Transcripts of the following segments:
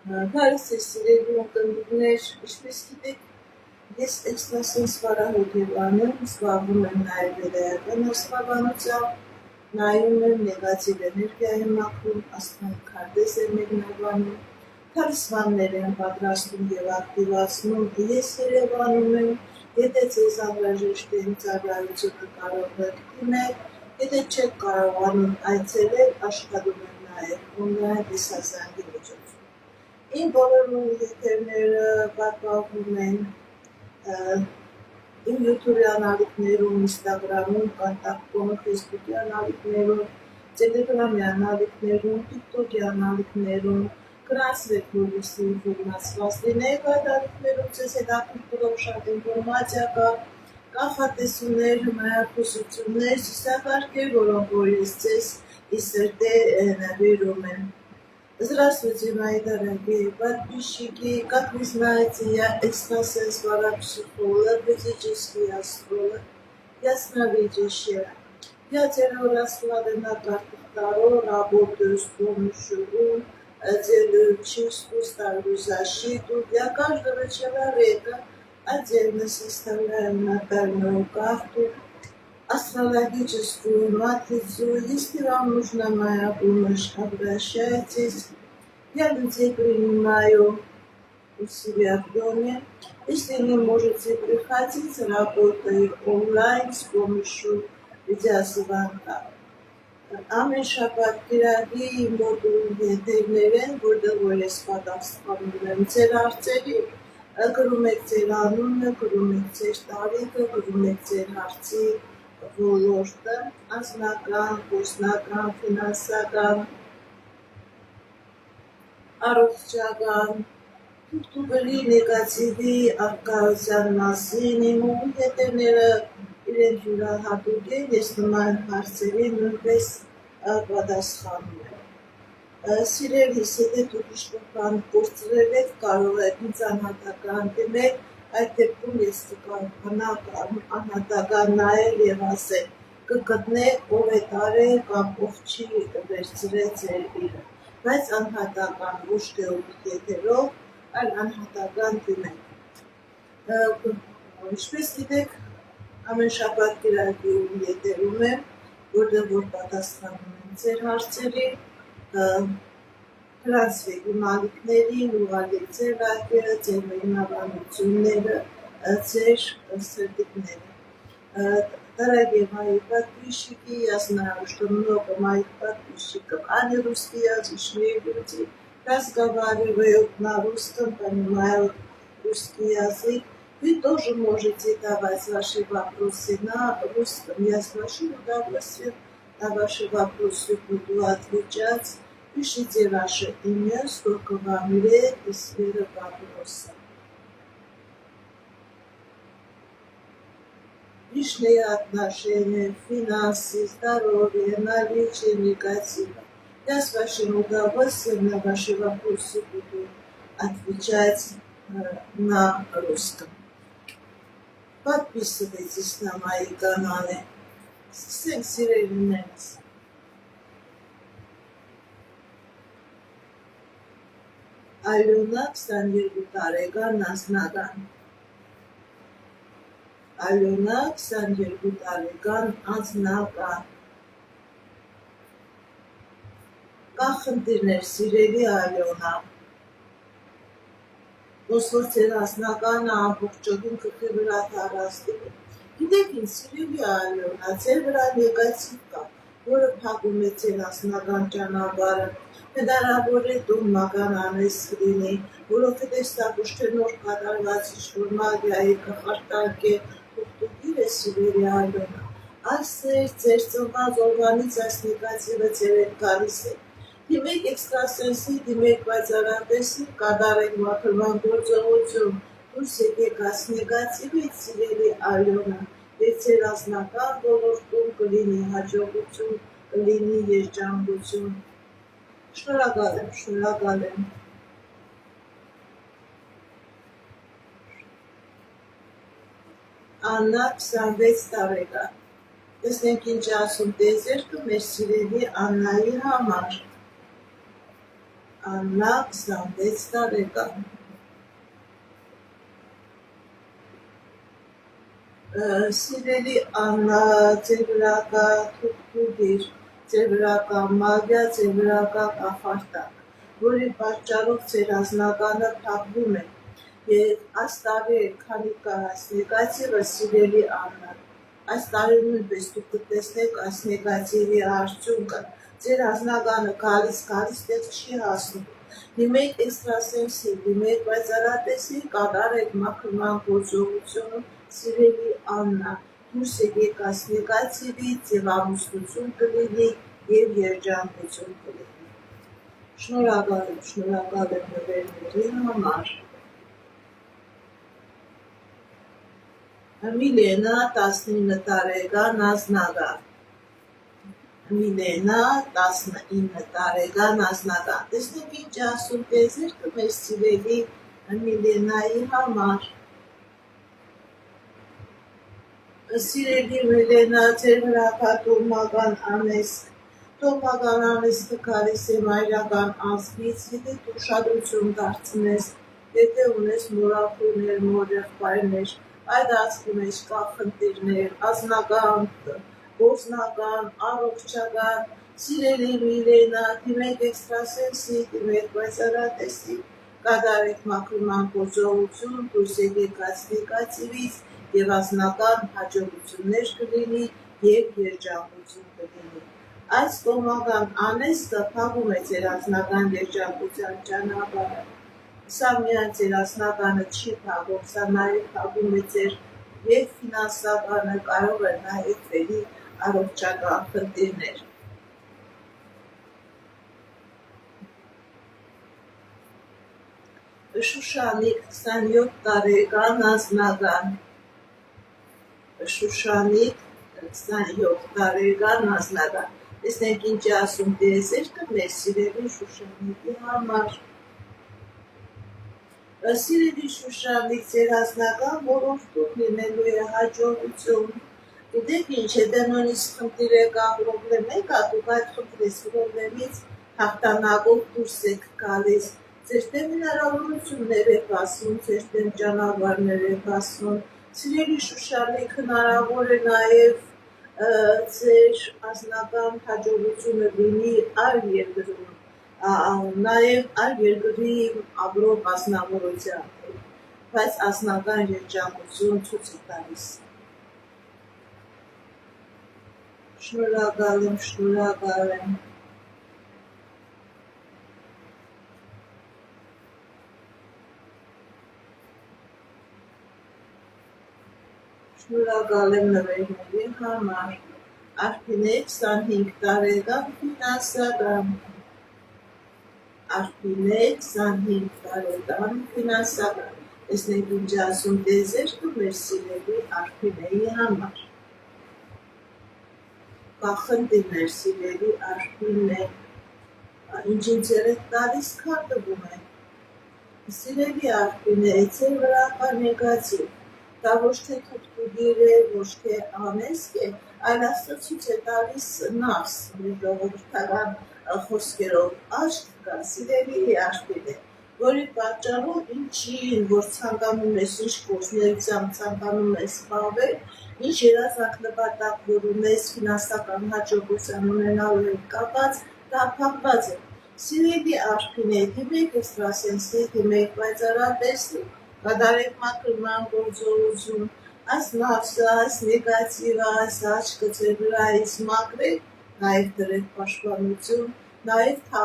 Հարցը սիրելի ունկնդիրներ, ինչպես գիտեք, ես էքստրասենս վարահոգեբան եմ, զբաղվում եմ նաև վերայական աստղաբանությամբ, նայում եմ նեգատիվ էներգիայի մաքրում, աստղային քարտեզ եմ մեկնաբանում, թալիսմաններ եմ պատրաստում և ակտիվացնում, ես Երևանում եմ, եթե ձեզ անհրաժեշտ է իմ ծառայությունը կարող եք դիմել, եթե չեք կարողանում այցելել, աշխատում եմ նաև օնլայն տեսազանգի միջոցով։ Իմ բոլոր եթերները պատվավորվում են իմ YouTube անալիքներում, Instagram-ում, Contact.com, Facebook-ի անալիքներում, Telegram-ի անալիքներում, TikTok-ի անալիքներում, կրացրեք, որպեսզի ինֆորմացված լինեք այդ անալիքներում, ձեզ հետաքրքրող շատ ինֆորմացիա կա, կանխատեսումներ, հմայախոսություններ, ծիսակարգեր, որոնք որ ես ձեզ ի սրտե նվիրում եմ։ Здравствуйте, мои дорогие подписчики. Как вы знаете, я экстрасенс, парапсихолог, физический астролог, ясновидящая. Я делаю расклады на картах Таро, работаю с помощью рун, делаю чистку, ставлю защиту. Для каждого человека отдельно составляю натальную карту, астрологическую матрицу. Если вам нужна моя помощь, обращайтесь. Я людей принимаю у себя в доме. Если не можете приходить, работаю онлайн с помощью видеозвонка. Ամեն շաբաթ կիրակի մոդուլ եթերներ են, որտեղ որ ես պատասխանում եմ ձեր հարցերի, գրում եք ձեր անունը, գրում եք ձեր տարիքը, գրում եք ձեր հարցի ոլորտը, անձնական, գործնական, ֆինանսական, առողջական, թուղթուգլի նեգատիվի արկայության մասին, իմ եթերները իրենք յուրահատուկ են, ես նման հարցերի նույնպես պատասխանում եմ։ Սիրելիս, եթե դուք ինչ-որ բան կորցրել եք, կարող եք ինձ անհատական դիմել, այդ դեպքում ես կկարողանամ անհատական նայել և ասել, կգտնեք ով է տարել կամ ով չի վերցրել ձեր իրը, բայց անհատական ոչ թե ուղիղ եթերով, այլ անհատական դիմեք։ Ինչպես գիտեք, ամեն շաբաթ կիրակի եթերում եմ, որտեղ որ պատասխանում եմ ձեր հարցերի, հրացվեք իմ ալիքներին, ուղղակի ձեր լայքերը, ձեր մեկնաբանությունները, ձեր սրտիկները։ Дорогие мои подписчики, я знаю, что много моих подписчиков, они русскоязычные люди, разговаривают на русском, понимают русский язык. Вы тоже можете давать ваши вопросы на русском. Я с большим удовольствием на ваши вопросы буду отвечать. Пишите ваше имя, сколько вам лет и сфера вопроса. Личные отношения, финансы, здоровье, наличие негатива. Я с вашим удовольствием на ваши вопросы буду отвечать на русском. Подписывайтесь на мои каналы. Всем сиренец. Ալյոնա 22 տարեկան անձնական։ Ալյոնա 22 տարեկան անձնական։ Կա խնդիրներ, սիրելի Ալյոնա։ Ոսոր ձեր անձնականը ամբողջովին գլխի վրա տարածվում է։ Գիտեք ինչ, սիրելի Ալյոնա, ձեր վրա նեգատիվ կա, որը փակում է ձեր անձնական ճանապարհը։ Հնարավոր է դու մականանես լինի, որովհետև սա ոչ թե նոր կատարված ինչ-որ մագիայի կախարդանք է, թուղթուկիր է, սիրելի Ալյոնա։ Այս ձեր ծնված օրվանից այս նեգատիվը ձեր հետ գալիս է։ Դիմեք էքստրասենսի, դիմեք վաճառատեսի, կատարեք մաքրման գործողություն, դուրս եկեք այս նեգատիվից, սիրելի Ալյոնա, եւ ձեր անձնական ոլորտում կլինի հաջողություն, կլինի երջանկություն։ Շնորհակալ եմ, շնորհակալ եմ։ Աննա 26 տարեկան։ Տեսնենք ինչ ասում տեզերքը մեր սիրելի Աննայի համար։ Աննա 26 տարեկան։ Սիրելի Աննա, ձեր վրա կա թուղթուղիր, ձեր վրա կա մագիա, ձեր վրա կա կախարդակ, որի պատճառով ձեր անձնականը փակվում է։ Եվ այս տարի քանի կա այս նեգատիվը, սիրելի Աննա, այս տարի նույնպես դուք կտեսնեք այս նեգատիվի արդյունքը։ Ձեր անձնականը գալիս տեղ չի հասնում։ Դիմեք էքստրասենսի, դիմեք վայծառատեսի, կատարեք մաքրման գործողությունը, սիրելի Աննա, դուրս եկեք այս նեգատիվից եւ ամուսնություն կլինի եւ երջանկություն կլինի։ Շնորհակալ եմ նվերների համար։ Միլենա 19 տարեկան ազնագան։ Միլենա 19 տարեկան ազնագան։ Տեսնեք ինչ ասում տեզերքը մեր սիրելի Միլենայի համար։ Սիրելի Միլենա, ձեր վրա կա տոհմական անեծք։ Տոհմական անեծքը գալիս է մայրական ազգից, եթե դու ուշադրություն դարձնես, եթե ունես մորաքույրներ, մորեղբայրներ, այդ ազգի մեջ կա խնդիրներ, անձնական, գործնական, առողջական։ Սիրելի Միլենա, դիմեք էքստրասենսի, դիմեք վայծառատեսի, կատարեք մաքրման գործողություն, դուրս եկեք այս նեգատիվից եւ անձնական հաջողություններ կլինի եւ երջանկություն կլինի։ Այս տոհմական անեծքը փակում է ձեր անձնական երջանկության ճանապարհը։ Սա միայն ձեր անձնականը չի փակում, սա նաեւ փակում է ձեր եւ ֆինանսականը, կարող է նաեւ բերի առողջական խնդիրներ։ Շուշանիկ 27 տարեկան ազնագան։ Շուշանիկ 27 տարեկան ազնագան։ Տեսնենք ինչ ասում տեզերքը մեր սիրելի Շուշանիկի համար։ Սիրելի Շուշանիկ, ձեր ազնական ոլորտում լինելու է հաջողություն։ Գիտեք ինչ, եթե նույնիսկ խնդիր եկա, պրոբլեմ եկա, դուք այդ խնդրից պրոբլեմից հաղթանակով դուրս եք գալիս։ Ձեր դեմ հնարավորություններ եք ասում, ձեր դեմ ճանապարհներ եք ասում։ Սիրելի Շուշանիկ, հնարավոր է նաև ձեր անձնական հաջողությունը լինի այլ երկրում, նաև այլ երկրի ապրող ազնվորությամբ, բայց անձնական երջանկություն ցույց է տալիս։ Շնորհակալ եմ։ Շնորհակալ եմ նվերների համար։ Արփինե 25 տարեկան ֆինանսական։ Արփինե 25 տարեկան ֆինանսական։ Տեսնենք ինչ ասում տեզերքը մեր սիրելի Արփինեի համար։ Կախնդիրներ սիրելի Արփինե։ Ինչ ձեր եք տալիս քարտվում է։ Սիրելի Արփինե, ձեր վրա կա նեգատիվ։ Դա ոչ թե թուղթուղիր է, ոչ թե անեծք է, այլ Աստծո ցույց է տալիս նարս, ժողովրդական խոսքերով, աչք կա, սիրելի Արփինե, որի պատճառով ինչին, որ ցանկանում ես, ինչ գործունեությամբ ցանկանում ես զբաղվել, ինչ երազանք նպատակ որ ունես ֆինանսական հաջողության ունենալու հետ կապված, դա փակված է։ Սիրելի Արփինե, դիմեք էքստրասենսի, դիմեք վայծառատեսի, կատարեք մաքրման գործողություն, այս նավսը, այս նեգատիվը, այս աչքը ձեր վրայից մաքրեք, նաև դրեք պաշտպանություն, նաև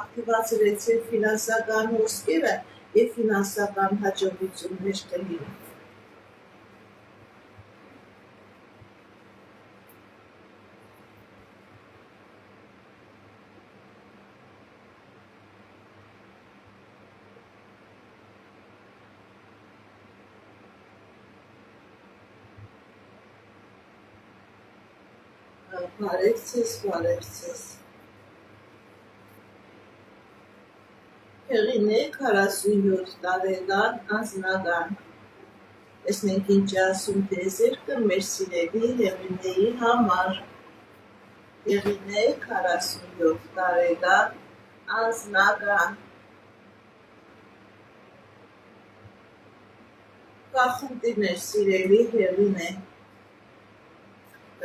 ակտիվացրեք ձեր ֆինանսական հոսքերը եւ ֆինանսական հաջողություններ կլինի։ Բարևձեզ։ Հեղինե 47 տարեկան անձնական։ Տեսնենք ինչ ասում տեզերքը մեր սիրելի Հեղինեի համար։ Հեղինե 47 տարեկան անձնական կախնդիրներ սիրելի հեղին է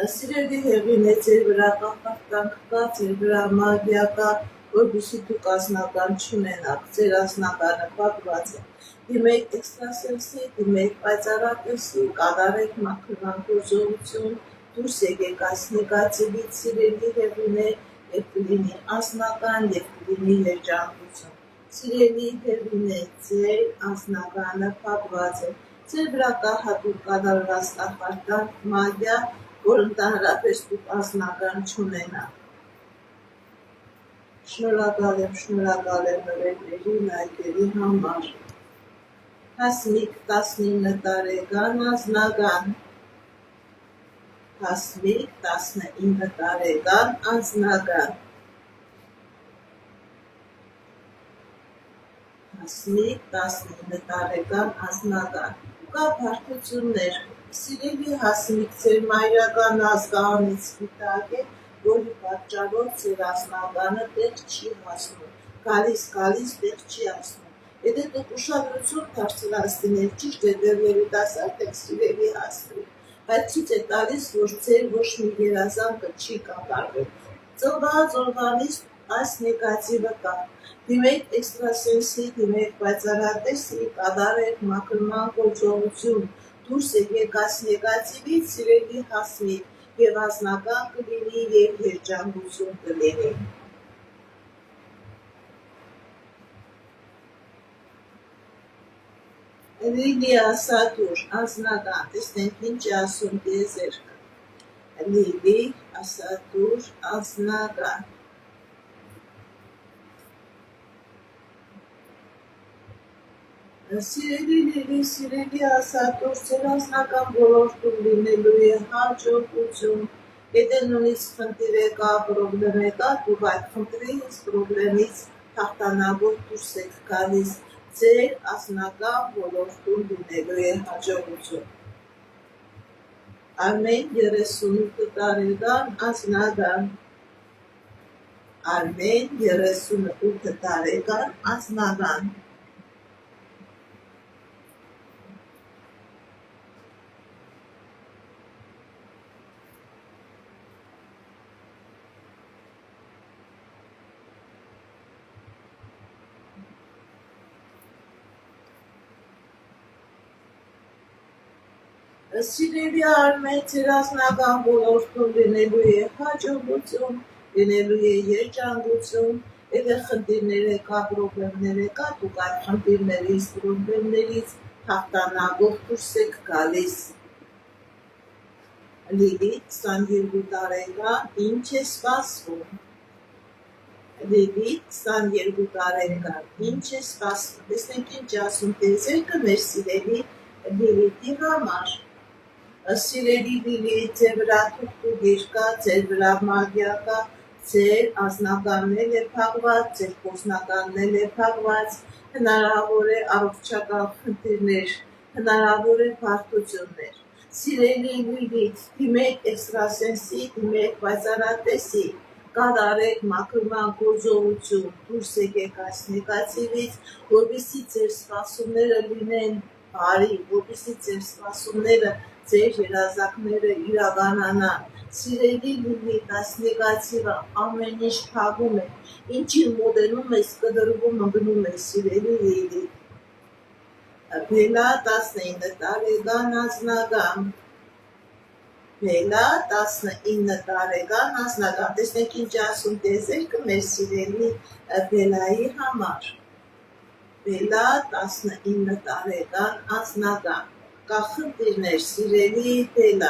սիրելի հեղին է ձեր վրա կախարդանք կա ձեր վրա մագիա կա որպեսզի դուք անձնական չունենաք ձեր անձնականը փակված է դիմեք էքստրասենսի դիմեք պայծառատեսի կատարեք մաքրման գործողություն դուրս եկեք այս նեգատիվից սիրելի հեղին է եւ կլինի անձնական եւ կլինի երջանկություն սիրելի հեղին է ձեր անձնականը փակված է ձեր վրա կա հատուկ կատարված կախարդանք մագիա որ ընդհանրապես դուք անձնական չունենաք շնորհակալ եմ նվերների լայքերի համար Հասմիկ 19 տարեկան անձնական Հասմիկ 19 տարեկան անձնական Հասմիկ 19 տարեկան անձնական կա բարդություններ Սիրելի հասմիկ ձեր մայրական ազգանից գիտակ է, որի պատճառով ձեր անձնականը տեղ չի հասնում, գալիս տեղ չի հասնում։ Եթե դուք ուշադրություն դարձրացնեք ճիշտ է դեռ երիտասարդ եք սիրելի հասմիկ, բայց ցույց է տալիս, որ ձեր ոչ մի երազանքը չի կատարվել։ Ծովանից այս նեգատիվը կա։ Դիմեք էքստրասենսի, դիմեք պայծառատեսի, կատարեք մաքրման գործողություն դուրս եկեք այս նեգատիվից սիրելի հասմիկ եւ անձնական կլինի եւ երջանկություն կլինի Լիլիա Սատուր անձնական տեսնենք ինչ է ասում դեզերքը Լիլի Սատուր անձնական Սիրելի Լիլի, սիրելի ասատուր, ձեր անձնական ոլորտում լինելու է հաջողություն, եթե նույնիսկ խնդիր է կա, պրոբլեմ է կա, դուք այդ խնդրից, պրոբլեմից հաղթանակով դուրս եք գալիս, ձեր անձնական ոլորտում լինելու է հաջողություն։ Արմեն 38 տարեկան անձնական Արմեն 38 տարեկան անձնական Սիրելի Արմեն, ձեր անձնական ոլորտում լինելու է հաջողություն, լինելու է երջանկություն, եթե խնդիրներ կա, պրոբլեմներ կա, դուք այդ խնդիրներից, պրոբլեմներից հաղթանակով դուրս եք գալիս։ Լիլի 22 տարեկան, ինչ է սպասվում։ Լիլի 22 տարեկան, ինչ է սպասվում։ Տեսնենք ինչ ասում տեզերքը մեր սիրելի Լիլիթի համար։ Սիրելի Լիլի, ձեր վրա թուղթուղիր կա, ձեր վրա մագիա կա, ձեր անձնականն է փակված, ձեր խոսնականն է փակված, հնարավոր է առողջական խնդիրներ, հնարավոր է բարդություններ։ Սիրելի Լիլի, դիմեք էքստրասենսի, դիմեք պայծառատեսի, կատարեք մաքրման գործողություն, դուրս եկեք այս նեգատիվից, որպեսզի ձեր սպասումները լինեն բարի, որպեսզի ձեր սպասումները ձեր երազանքները իրականանան։ Սիրելի Լիլի, այս նեգատիվը ամեն ինչ փակում է, ինչին մոտենում ես, կդրվում ընկնում է, սիրելի Լիլի։ Բելա 19 տարեկան անձնական Բելա 19 տարեկան անձնական տեսնենք ինչ ասում տեզերքը մեր սիրելի Բելայի համար Բելա 19 տարեկան անձնական կա խնդիրներ սիրելի Բելա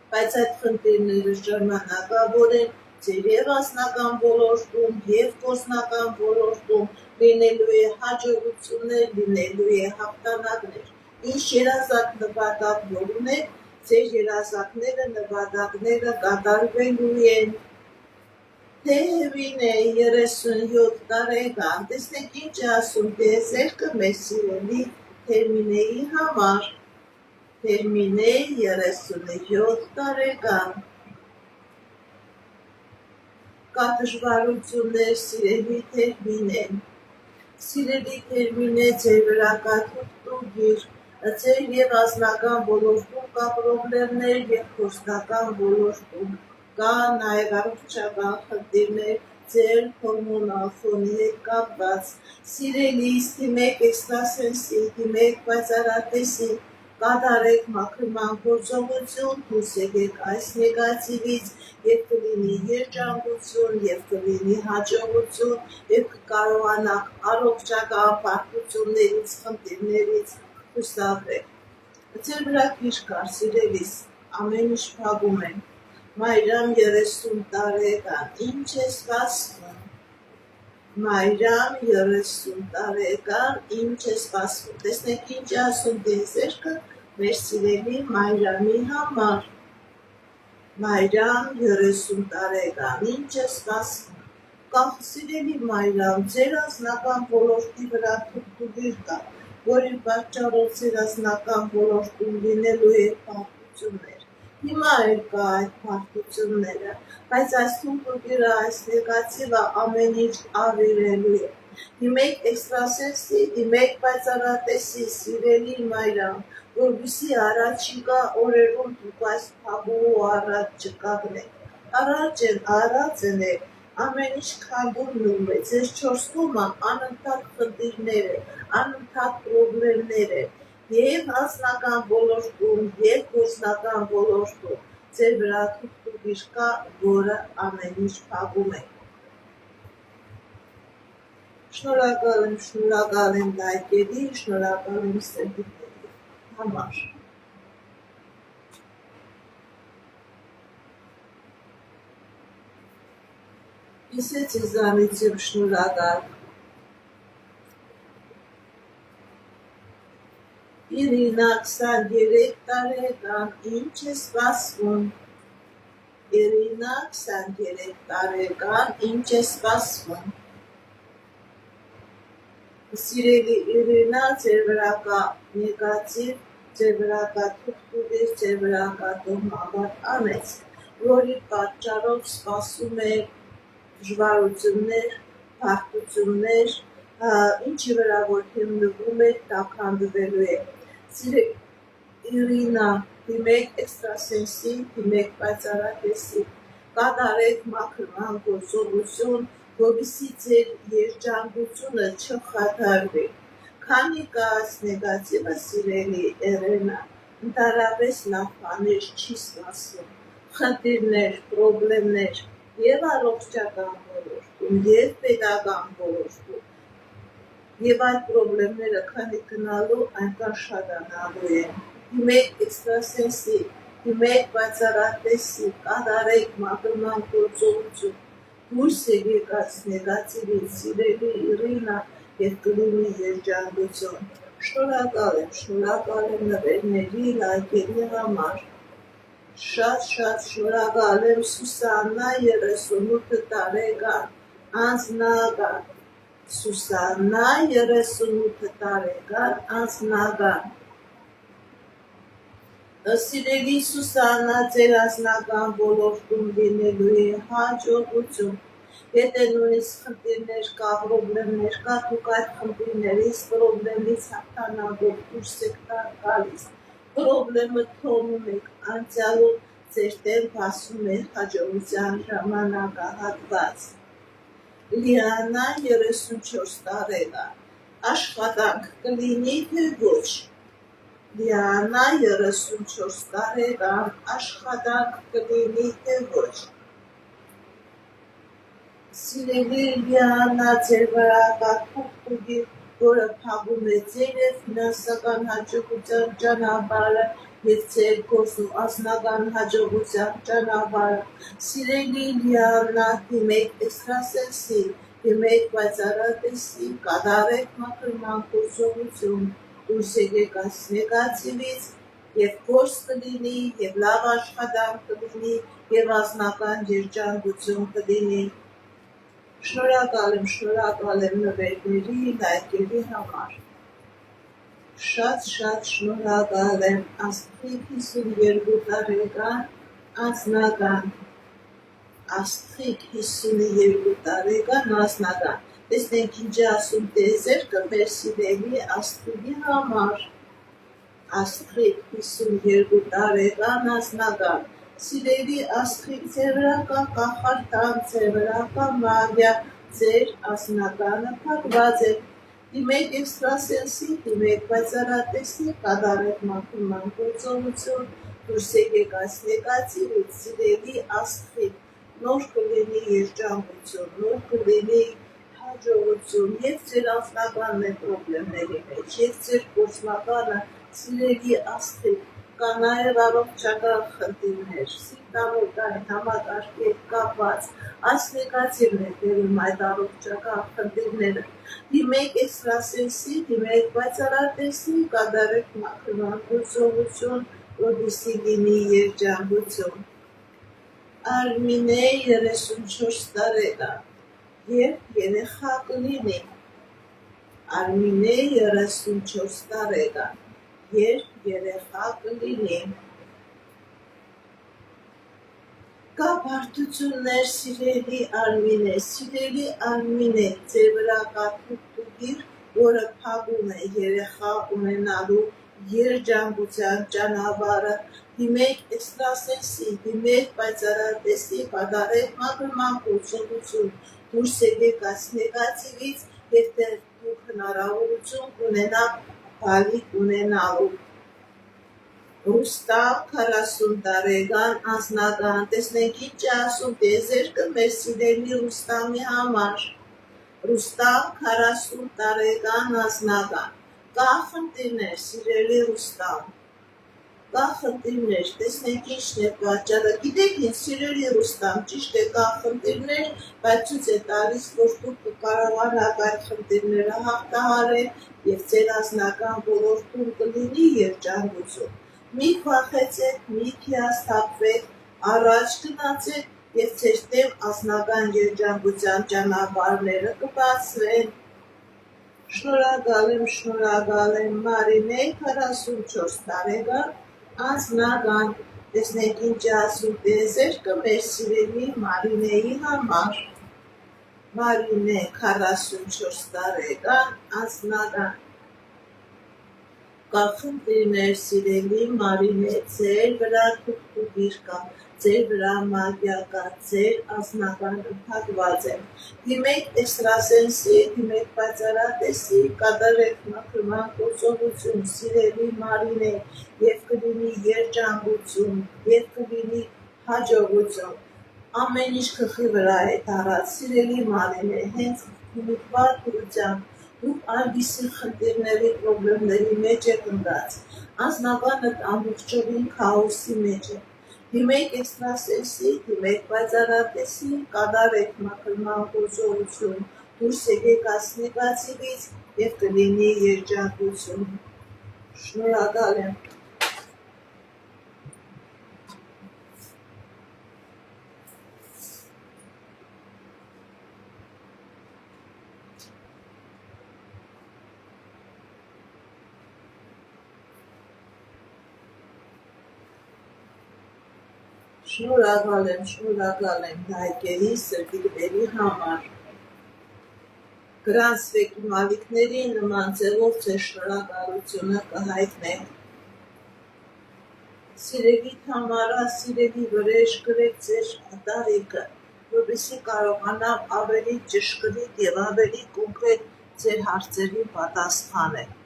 բայց այդ խնդիրները ժամանակավոր են ձեր եւ անձնական ոլորտում եւ գործնական ոլորտում լինելու է հաջողություններ, լինելու է հաղթանակներ ինչ երազանք նպատակ որ ունեք ձեր երազանքները նպատակները կատարվելու են Թևին է 37 տարեկան տեսնենք ինչ ասում տեզերքը մեր սիրելի Թերմինեի համար Թերմինե 37 տարեկան կա դժվարություններ, սիրելի թերմին է, ձեր վրա կա թուղթուգիր, ձեր և անձնական ոլորտում կա պրոբլեմներ և գործնական ոլորտում կա նաև առողջական խնդիրներ ձեր հորմոնալ ֆոնի հետ կապված։ Սիրելիս, դիմեք էքստրասենսի, դիմեք պայծառատեսի, կատարեք մաքրման գործողություն, դուրս եկեք այս նեգատիվից և կլինի երջանկություն, և կլինի հաջողություն, և կկարողանաք առողջական պարտություններից, խնդիրներից խուսափել։ Ձեր վրա քիչ կար, սիրելիս, ամեն ինչ փակում են։ Մայրամ 30 տարեկան, ինչ է սպասվում։ Մայրամ 30 տարեկան, ինչ է սպասվում։ Տեսնեք ինչ է ասում դիեզերքը մեր սիրելի Մայրամի համար։ Մայրամ 30 տարեկան, ինչ է սպասվում։ Կախ սիրելի Մայրամ, ձեր անձնական ոլորտի վրա թուղթուգիր կա, որի պատճառով ձեր անձնական ոլորտում լինելու է պարտություններ։ Հիմա էլ կա այդ պարտությունները, բայց այս թուղթուգիրը, այս նեգատիվը ամեն ինչ ավիրելու է։ Դիմեք էքստրասենսի, դիմեք պայծառատեսի, սիրելի Մայրամ, որպեսզի առաջիկա օրերում դուք այս փակուղու առաջ չկանգնեք։ Առաջ եք, ամեն ինչ քանդում է, ձեր 4 կողմը անընդհատ խնդիրներ է, անընդհատ պրոբլեմներ է, և անձնական ոլորտում, և գործնական ոլորտում ձեր վրա թուղթուգիր կա, որը ամեն ինչ փակում է։ Շնորհակալ եմ լայքերի, շնորհակալ եմ սերտիկների համար։ Ես ձեզանից եմ շնորհակալ։ Իրինա 23 տարեկան, ինչ է սպասվում։ Իրինա 23 տարեկան, ինչ է սպասվում։ Սիրելի Իրինա, ձեր վրա կա նեգատիվ, ձեր վրա կա թուղթուգիր, ձեր վրա կա տոհմաբար անեծք, որի պատճառով սպասում է դժվարություններ, պարտություններ, ինչի վրա որ հիմնվում է, տաքանդվելու է։ Սիրելի Իրինա, դիմեք էքստրասենսի, դիմեք պայծառատեսի, կատարեք մաքրման գործողություն, որպեսզի ձեր երջանկությունը չխաթարվի։ Քանի կա այս նեգատիվը, սիրելի Իրինա, ընդհանրապես լավ բաներ չի սպասվում։ Խնդիրներ, պրոբլեմներ և առողջական ոլորտում, և պետական ոլորտում, և այդ պրոբլեմները քանի գնալու, այնքան շատանալու են։ Դիմեք էքստրասենսի, դիմեք պայծառատեսի, կատարեք մաքրման գործողություն, դուրս եկեք այս նեգատիվից, սիրելի Իրինա, և կլինի երջանկություն։ Շնորհակալ եմ նվերների, լայքերի համար։ Շատ շնորհակալ եմ Սուսաննա 38 տարեկան, անձնական։ Սուսաննա 38 տարեկան, անձնական։ Սիրելի Սուսաննա, ձեր անձնական ոլորտում լինելու է հաջողություն։ Եթե նույնիսկ խնդիրներ կա, պրոբլեմներ կա, դուք այդ խնդիրներից, պրոբլեմից հաղթանակով դուրս եք գալիս։ Պրոբլեմը թողնում եք անցյալում, ձեր դեմ բացում է հաջողության ժամանակահատված։ Լիանա 34 տարեկան, աշխատանք կլինի թե ոչ։ Լիանա 34 տարեկան, աշխատանք կլինի թե ոչ։ Սիրելի Լիանա, ձեր վրա կա թուղթուգիր, որը փակում է ձեր ֆինանսական հաջողության ճանապարհը և ձեր գործում անձնական հաջողության ճանապարհը։ Սիրելի Լիանա, դիմեք էքստրասենսի, դիմեք պայծառատեսի, կատարեք մաքրման գործողություն, դուրս եկեք այս նեգատիվից, և գործ կլինի, և լավ աշխատանք կլինի, և անձնական երջանկություն կլինի։ Շնորհակալ եմ նվերների, լայքերի համար։ Շատ շնորհակալ եմ Աստղիկ 52 տարեկան, անձնական։ Աստղիկ 52 տարեկան անձնական։ Տեսնենք ինչ է ասում տեզերքը մեր սիրելի Աստղիկի համար։ Աստղիկ 52 տարեկան անձնական։ Սիրելի Աստղիկ, ձևրական կախարդան, ձևրական մագիա, ձեր անձնականը փակված է։ Դիմեք էքստրասենսի, դիմեք պայծառատեսի, կատարեք մաքրման գործողություն, դուրս եկեք այս նեգատիվից, սիրելի Աստղիկ, նոր կլինի երջանկություն, նոր կլինի հաջողություն, և ձեր անձնականն է պրոբլեմների մեջ, և ձեր գործնականը, սիրելի Աստղիկ, կա նաև առողջական խնդիրներ, սիրտամոտային համակարգի հետ կապված, այս նեգատիվն է բերում այդ առողջական խնդիրները։ Դիմեք էքստրասենսի, դիմեք պայծառատեսի, կատարեք մաքրման գործողություն, որպեսզի լինի երջանկություն։ Արմինե 34 տարեկան, երբ երեխա կլինի։ Արմինե 34 տարեկան, երբ երեխա կլինի։ Կա բարդություններ, սիրելի Արմինե, ձեր վրա կա թուղթուղիր, որը փակում է երեխա ունենալու երջանկության ճանապարհը։ Դիմեք էքստրասենսի, դիմեք պայծառատեսի, կատարեք մաքրման գործողություն, դուրս եկեք այս նեգատիվից և դուք հնարավորություն կունենաք բալիկ ունենալու։ Ռուստամ 40 տարեկան անձնական, տեսնենք ինչ է ասում տեզերքը մեր սիրելի Ռուստամի համար։ Ռուստամ 40 տարեկան անձնական, կա խնդիրներ, սիրելի Ռուստամ, կա խնդիրներ, տեսնենք ինչն է պատճառը, գիտեք ինչ, սիրելի Ռուստամ, ճիշտ է, կա խնդիրներ, բայց ցույց է տալիս, որ դուք կկարողանաք այդ խնդիրները հաղթահարել և ձեր անձնական ոլորտում կլինի երջանկություն։ Մի վախեցեք, մի հիասթափվեք, առաջ գնացեք և ձեր դեմ անձնական երջանկության ճանապարհները կբացվեն։ Շնորհակալ եմ, Մարինե 44 տարեկան անձնական, տեսնենք ինչ է ասում տեզերքը մեր սիրելի Մարինեի համար։ Մարինե 44 տարեկան անձնական, կա խնդիրներ, սիրելի Մարինե, ձեր վրա թուղթուղիր կա, ձեր վրա մագիա կա, ձեր անձնականը փակված է։ Դիմեք էքստրասենսի, դիմեք պայծառատեսի, կատարեք մաքրման գործողություն, սիրելի Մարինե, և կլինի երջանկություն, և կլինի հաջողություն։ Ամեն ինչ գլխի վրա է դարած, սիրելի Մարինե, հենց հիմիկվա դրությամբ դուք այնպիսի խնդիրների, պրոբլեմների մեջ եք ընկած, անձնականդ ամբողջովին քաոսի մեջ է։ Դիմեք էքստրասենսի, դիմեք պայծառատեսի, կատարեք մաքրման գործողություն, դուրս եկեք այս նեգատիվից և կլինի երջանկություն։ Շնորհակալ եմ։ Շնորհակալ եմ լայքերի, սրտիկների համար։ Գրանցվեք իմ ալիքների, նման ձևով ձեր շնորհակալությունը կհայտնեք։ Սիրելի Թամարա, սիրելի Վրեժ, գրեք ձեր տարիքը, որպեսզի կարողանամ ավելի ճշգրիտ և ավելի կոնկրետ ձեր հարցերին պատասխանել։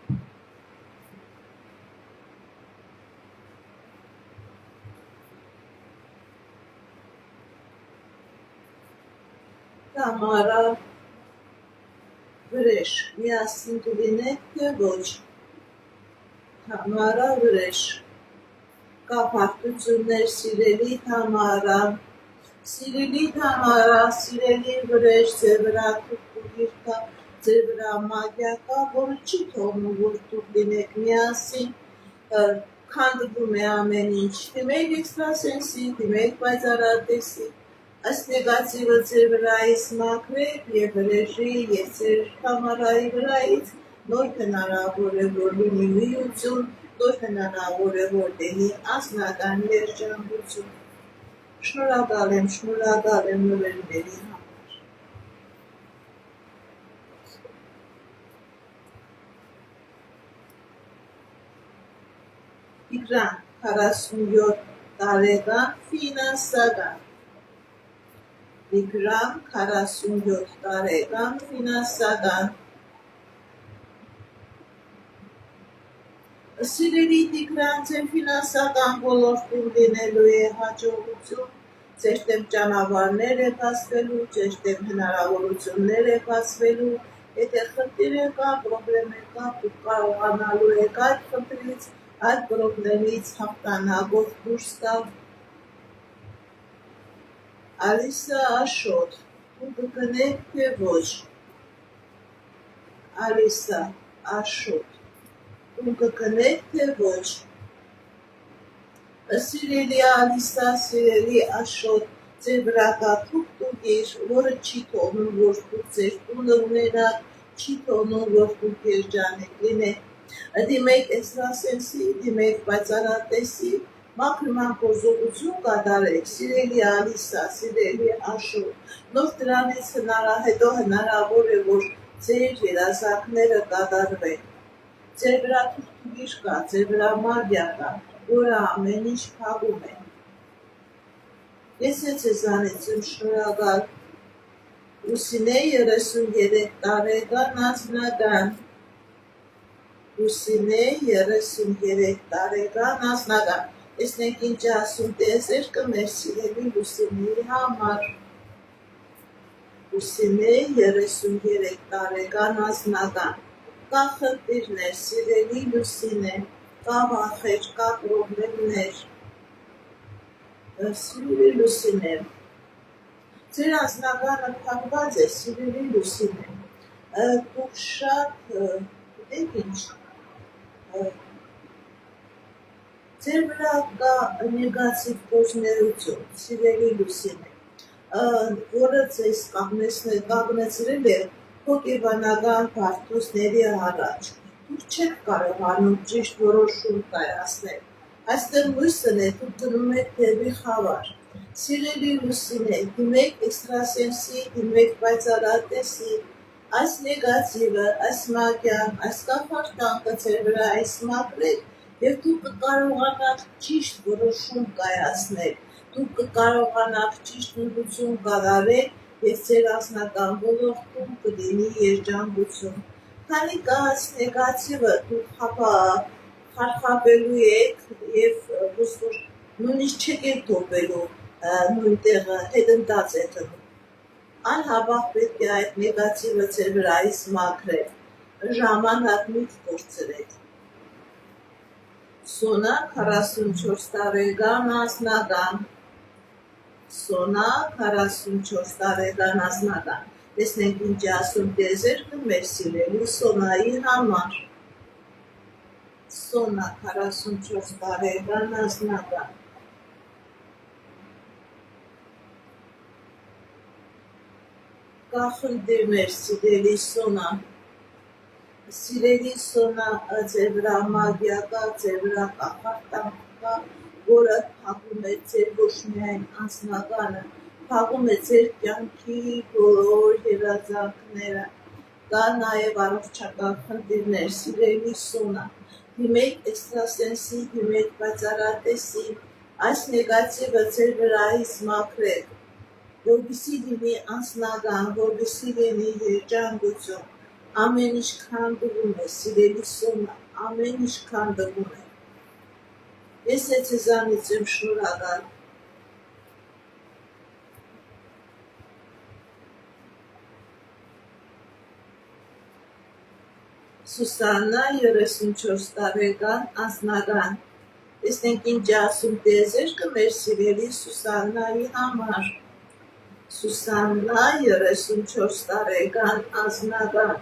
Թամարա, Վրեժ, միասին կլինեք, թե ոչ։ Թամարա, Վրեժ, կա բարդություններ, սիրելի Թամարա, սիրելի Վրեժ, ձեր վրա թուղթուղիր կա, ձեր վրա մագիա կա, որը չի թողնում, որ դուք լինեք միասին, քանդվում է ամեն ինչ, դիմեք էքստրասենսի, դիմեք պայծառատեսի, այս նեգատիվը ձեր վրայից մաքրեք և Վրեժի և ձեր Թամարայի վրայից նոր հնարավոր է, որ լինի միություն, նոր հնարավոր է, որ լինի անձնական երջանկություն։ Շնորհակալ եմ նվերների համար։ Տիգրան 47 տարեկան ֆինանսական Տիգրան 47 տարեկան ֆինանսական Սիրելի Տիգրան, ձեր ֆինանսական ոլորտում լինելու է հաջողություն, ձեր դեմ ճանապարհներ է բացվելու, ձեր դեմ հնարավորություններ է բացվելու, եթե խնդիր է կա, պրոբլեմ է կա, դուք կարողանալու եք այդ խնդրից, այդ պրոբլեմից հաղթանակով դուրս գալ։ Ալիսա Աշոտ, դու կգնեք թե ոչ։ Ալիսա Աշոտ, դու կգնեք թե ոչ։ Սիրելի Ալիսա, սիրելի Աշոտ, ձեր վրա կա թուղթուկիր, որը չի թողնում, որ դուք ձեր տունը ունենաք, չի թողնում, որ դուք երջանիկ լինեք։ Դիմեք էքստրասենսի, դիմեք պայծառատեսի, մաքրման գործողություն կատարեք, սիրելի Ալիսա, սիրելի Աշոտ, նոր դրանից հետո հնարավոր է, որ ձեր երազանքները կատարվեն։ Ձեր վրա թուղթուկիր կա, ձեր վրա մագիա կա, որը ամեն ինչ փակում է։ Ես ձեզանից եմ շնորհակալ։ Լուսինե 33 տարեկան անձնական Լուսինե 33 տարեկան անձնական Տեսնենք ինչ ասում տեզերքը մեր սիրելի Լուսինեի համար։ Լուսինե 33 տարեկան անձնական Կա խնդիրներ, սիրելի Լուսինե, կա վախեր, կա պրոբլեմներ։ Սիրելի Լուսինե, ձեր անձնականը փակված է, սիրելի Լուսինե, դուք շատ, գիտեք ինչ, ձեր վրա կա նեգատիվ գործունեություն, սիրելի Լուսինե, որը ձեզ կանգնեցրել է հոգեբանական բարդությունների առաջ։ Դուք չեք կարողանում ճիշտ որոշում կայացնել։ Այստեղ լույսն է, դուք գնում եք դեպի խավար։ Սիրելի Լուսինե, դիմեք էքստրասենսի, դիմեք պայծառատեսի, այս նեգատիվը, այս մագիան, այս կախարդանքը ձեր վրա այս մաքրեք եւ դուք կկարողանաք ճիշտ որոշում կայացնել։ Դուք կկարողանաք ճիշտ ուղղություն կատարել եւ ձեր անձնական ոլորտում կլինի երջանկություն։ Քանի կա այս նեգատիվը, դուք խարխափելու եք եւ ոսկոր նույնիսկ չեք թողելու նույն տեղը հետընթաց է տնում։ Անհավատ պետք է այդ նեգատիվը ձեր վրայից մաքրել, ժամանակ միտք կորցրեք։ Սոնա 44 տարեկան անձնական Սոնա 44 տարեկան անձնական Տեսնենք ինչ ասում տեզերքը մեր սիրելի Սոնայի համար։ Սոնա 44 տարեկան անձնական Կա խնդիրներ, սիրելի Սոնա, ձեր վրա մագիա կա, ձեր վրա կախարդանք կա, որը փակում է ձեր ոչ միայն անձնականը, փակում է ձեր կյանքի բոլոր երազանքները։ Կա նաև առողջական խնդիրներ, սիրելի Սոնա, դիմեք էքստրասենսի, դիմեք պայծառատեսի, այս նեգատիվը ձեր վրայից մաքրեք, որպեսզի լինի անձնական, որպեսզի լինի երջանկություն, ամեն ինչ քանդվում է, սիրելի Սոնա, ամեն ինչ քանդվում է։ Ես ձեզանից եմ շնորհակալ։ Սուսաննա 34 տարեկան անձնական Տեսնենք ինչ ասում տեզերքը մեր սիրելի Սուսաննայի համար։ Սուսաննա 34 տարեկան անձնական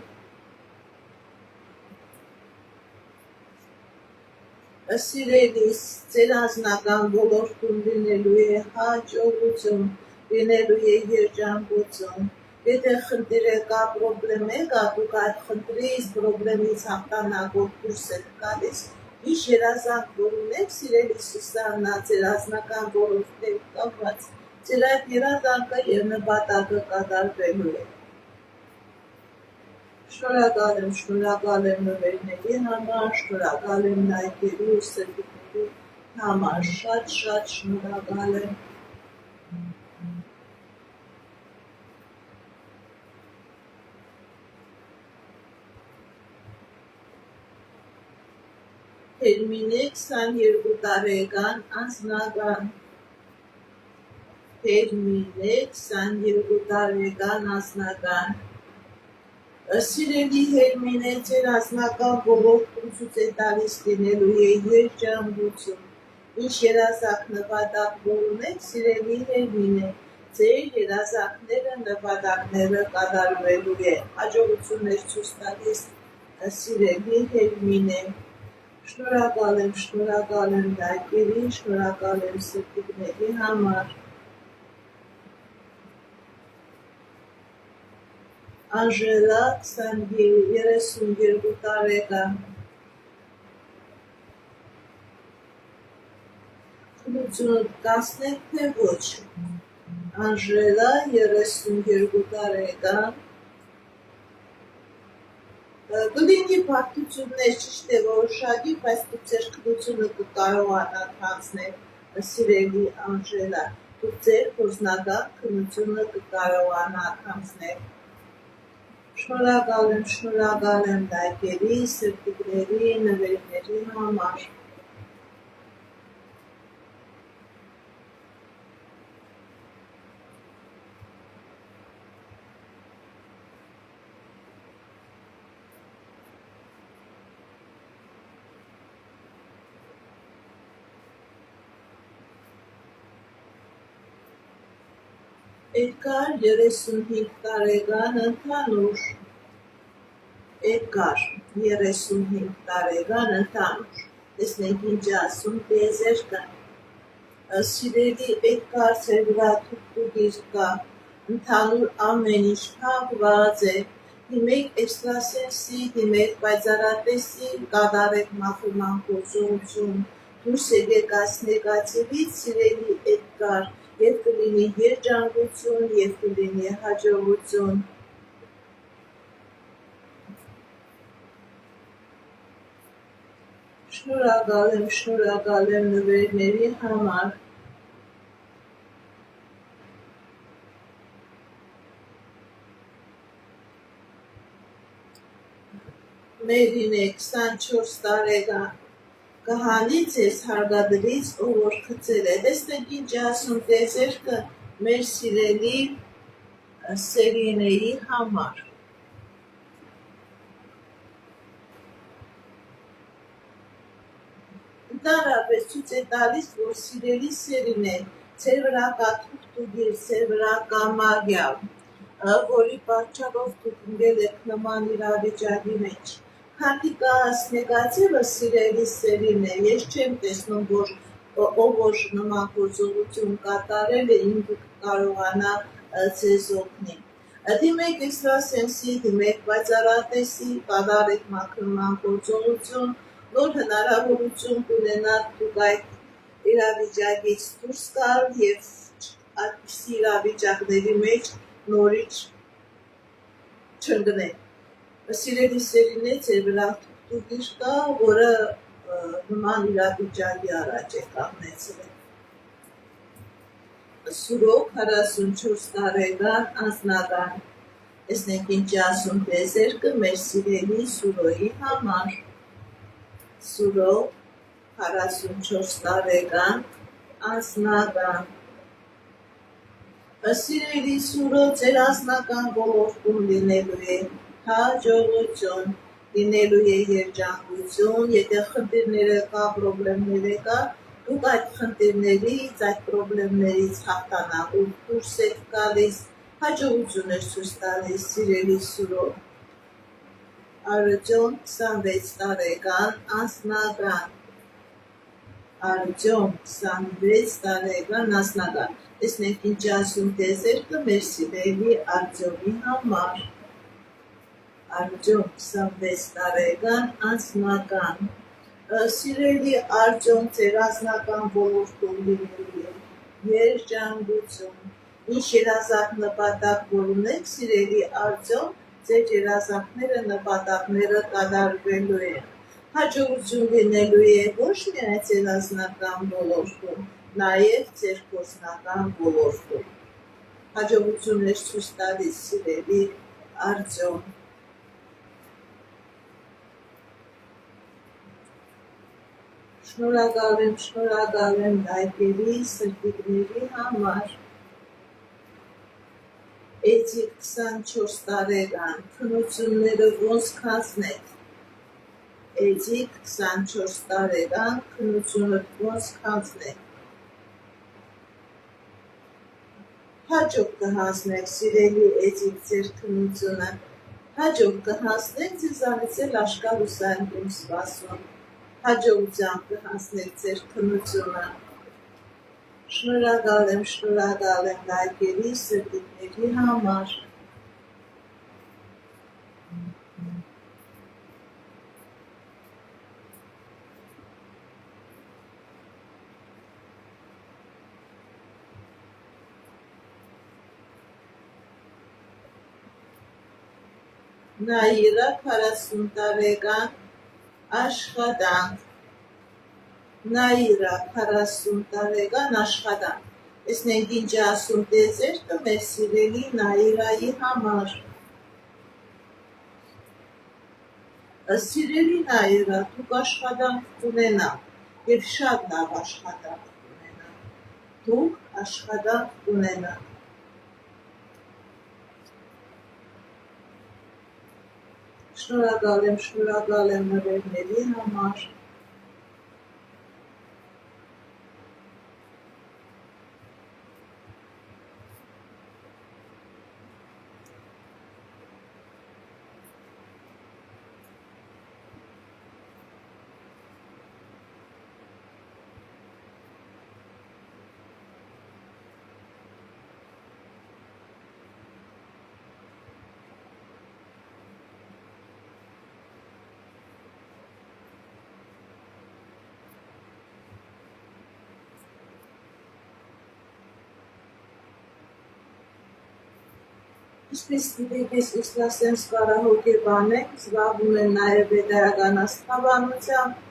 Սիրելիս, ձեր անձնական ոլորտում լինելու է հաջողություն, լինելու է երջանկություն։ Եթե խնդիր կա, պրոբլեմ կա, դուք այդ խնդրից, պրոբլեմից հաղթանակով դուրս եք գալիս Ինչ երազանք որ ունեք, սիրելի Սուսաննա, ձեր անձնական ոլորտների կապված, ձեր այդ երազանքը եւ նպատակը կատարվելու է։ Շնորհակալ եմ նվերների համար, շնորհակալ եմ լայքերի ու սրտիկների համար, շատ շնորհակալ եմ։ Թերմինե 22 տարեկան անձնական Թերմինե 22 տարեկան անձնական Սիրելի Հերմինե, ձեր անձնական ոլորտում ցույց է տալիս լինելու է երջանկություն։ Ինչ երազանք նպատակ որ ունեք, սիրելի Հերմինե, ձեր երազանքները նպատակները կատարվելու է։ Հաջողություններ ցույց տալիս սիրելի Հերմինե։ Շնորհակալ եմ լայքերի, շնորհակալ եմ սրտիկների համար։ Անժելա 32 տարեկան Քնություն կասնեք թե ոչ։ Անժելա 32 տարեկան Գլինի բարդություններ ճիշտ է որոշակի, բայց դու ձեր քնությունը կկարողանաք հանձնել, սիրելի Անժելա, դու ձեր փորձնական քնությունը կկարողանաք հանձնել։ Շնորհակալ եմ լայքերի, սրտիկների, նվերների համար։ Էդգար 35 տարեկան ընդհանուր Էդգար 35 տարեկան ընդհանուր Տեսնենք ինչ ասում տեզեր կան Սիրելի Էդգար ձեր վրա թուղթուղիր կա ընդհանուր ամեն ինչ փակված է Դիմեք էքստրասենսի, դիմեք պայծառատեսի, կատարեք մաքրման գործողություն դուրս եկեք այս նեգատիվից, սիրելի Էդգար Եվ կլինի երջանկություն, և կլինի հաջողություն։ Շնորհակալ եմ նվերների համար։ Մերինե 24 տարեկան Կհանի ձեզ հարգադրից, ով որ խցել է։ Տեսնենք ինչ ասում տեզերքը մեր սիրելի Սերինեի համար։ Ընդհանրապես ցույց է տալիս, որ սիրելի Սերինե, ձեր վրա կա թուղթուղիր, ձեր վրա կա մագիա, որի պատճառով դուք ընկել եք նման իրավիճակի մեջ։ Քանի կա այս նեգատիվը, սիրելի Սերինե, ես չեմ տեսնում, որ ով որ նման գործողություն կատարել է, ինքը կարողանա ձեզ օգնի։ Դիմեք էքստրասենսի, դիմեք պայծառատեսի, կատարեք մաքրման գործողություն, որ հնարավորություն կունենաք դուք այդ իրավիճակից դուրս գալ և այդպիսի իրավիճակների մեջ նորից չընկնեք։ Սիրելի Սերինե, ձեր վրա թուղթուղիր կա, որը նման իրավիճակի առաջ է կանգնեցրել։ Սուրոք 44 տարեկան անձնական Տեսնենք ինչ ասում տեզերքը մեր սիրելի Սուրոյի համար։ Սուրոք 44 տարեկան անձնական Սիրելի Սուրո, ձեր անձնական ոլորտում լինելու է հաջողություն, լինելու է երջանկություն, եթե խնդիրները կա, պրոբլեմները կա, դուք այդ խնդիրներից, այդ պրոբլեմներից հաղթանակով դուրս եք գալիս, հաջողություն եք ցույց տալիս, սիրելի Սուրո։ Արժան 26 տարեկան անձնական Արժան 26 տարեկան անձնական Տեսնենք ինչ ասում տեզերքը մեր սիրելի Արտյոմի համար։ Արտյոմ 26 տարեկան անձնական Սիրելի Արտյոմ, ձեր անձնական ոլորտում լինելու է երջանկություն, ինչ երազանք նպատակ որ ունեք, սիրելի Արտյոմ, ձեր երազանքները նպատակները կատարվելու են, հաջողություն լինելու է ոչ միայն ձեր անձնական ոլորտում, նաև ձեր գործնական ոլորտում, հաջողություններ ցույց տալիս սիրելի Արտյոմ։ Շնորհակալ եմ լայքերի, սրտիկների համար։ Էջիկ 24 տարեկան, քննությունները ոնց կանցնեք։ Էջիկ 24 տարեկան, քննությունը ոնց կանցնեք։ Հաջող կհասնեք, սիրելի Էջիկ, ձեր քննությունը։ Հաջող կհասնեք, ձեզանից էլ աշխարհուսանք եմ սպասում։ Հաջողությամբ կհասնեք ձեր քննությունը։ Շնորհակալ եմ լայքերի, սրտիկների համար։ Նաիրա 40 տարեկան, աշխատանք։ Նաիրա 40 տարեկան, աշխատանք։ Տեսնենք ինչ ասում տեզերքը մեր սիրելի Նաիրայի համար։ Սիրելի Նաիրա, դուք աշխատանք կունենաք եւ շատ լավ աշխատանք կունենաք։ Դուք աշխատանք կունենաք։ Շնորհակալ եմ նվերների համար։ Ինչպես գիտեք, ես իսլամսենս կարահոգեբան եմ, զբաղվում եմ նաև վեդայական աստղաբանությամբ,